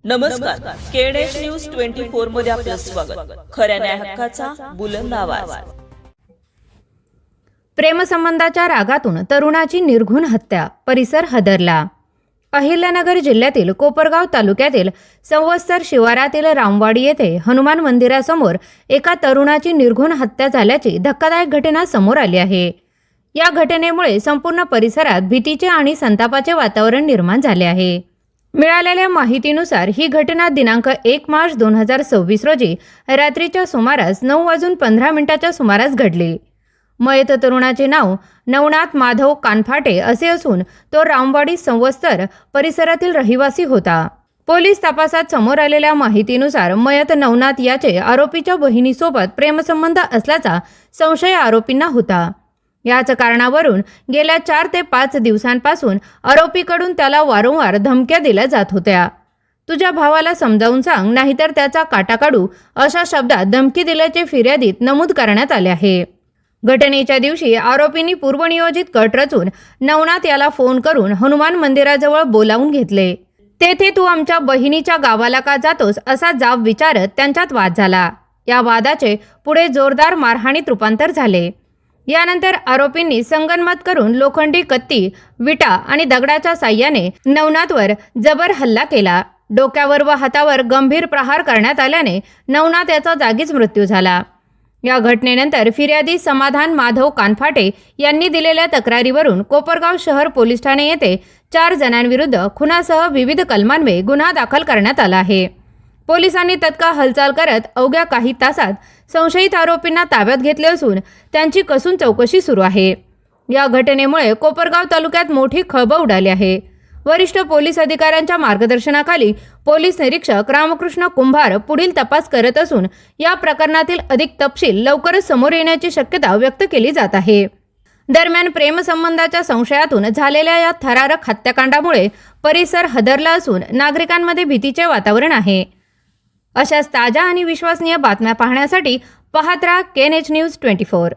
नमस्कार, केडेश न्यूज 24 मध्ये आपलं स्वागत. खऱ्या न्याय हक्काचा बुलंद आवाज. प्रेमसंबंधाच्या रागातून तरुणाची निर्घृण हत्या, परिसर हादरला. अहिल्यानगर जिल्ह्यातील कोपरगाव तालुक्यातील संवत्सर शिवारातील रामवाडी येथे हनुमान मंदिरासमोर एका तरुणाची निर्घृण हत्या झाल्याची धक्कादायक घटना समोर आली आहे. या घटनेमुळे संपूर्ण परिसरात भीतीचे आणि संतापाचे वातावरण निर्माण झाले आहे. मिळालेल्या माहितीनुसार ही घटना दिनांक 1 मार्च 2026 रोजी रात्रीच्या सुमारास 9:15 सुमारास घडली. मयत तरुणाचे नाव नवनाथ माधव कानफाटे असे असून तो रामवाडी संवत्सर परिसरातील रहिवासी होता. पोलीस तपासात समोर आलेल्या माहितीनुसार मयत नवनाथ याचे आरोपीच्या बहिणीसोबत प्रेमसंबंध असल्याचा संशय आरोपींना होता. याच कारणावरून गेल्या 4 ते 5 दिवसांपासून आरोपीकडून त्याला वारंवार धमक्या दिल्या जात होत्या. तुझ्या भावाला समजावून सांग, नाहीतर त्याचा काटा काढू, अशा शब्दात धमकी दिल्याचे फिर्यादीत नमूद करण्यात आले आहे. घटनेच्या दिवशी आरोपींनी पूर्वनियोजित कट रचून नवनाथ याला फोन करून हनुमान मंदिराजवळ बोलावून घेतले. तेथे तू आमच्या बहिणीच्या गावाला का जातोस असा जाब विचारत त्यांच्यात वाद झाला. या वादाचे पुढे जोरदार मारहाणीत रूपांतर झाले. यानंतर आरोपींनी संगनमत करून लोखंडी कत्ती, विटा आणि दगडाच्या साह्याने नवनाथवर जबर हल्ला केला. डोक्यावर व हातावर गंभीर प्रहार करण्यात आल्याने नवनाथ याचा जागीच मृत्यू झाला. या घटनेनंतर फिर्यादी समाधान माधव कानफाटे यांनी दिलेल्या तक्रारीवरून कोपरगाव शहर पोलीस ठाणे येथे 4 जणांविरुद्ध खुनासह विविध कलमांन्वये गुन्हा दाखल करण्यात आला आहे. पोलिसांनी तत्काळ हालचाल करत अवघ्या काही तासात संशयित आरोपींना ताब्यात घेतले असून त्यांची कसून चौकशी सुरू आहे. या घटनेमुळे कोपरगाव तालुक्यात मोठी खळबळ उडाली आहे. वरिष्ठ पोलीस अधिकाऱ्यांच्या मार्गदर्शनाखाली पोलीस निरीक्षक रामकृष्ण कुंभार पुढील तपास करत असून या प्रकरणातील अधिक तपशील लवकरच समोर येण्याची शक्यता व्यक्त केली जात आहे. दरम्यान प्रेमसंबंधाच्या संशयातून झालेल्या या थरारक हत्याकांडामुळे परिसर हादरला असून नागरिकांमध्ये भीतीचे वातावरण आहे. अशाच ताज्या आणि विश्वसनीय बातम्या पाहण्यासाठी पाहत राहा केएनएच न्यूज 24.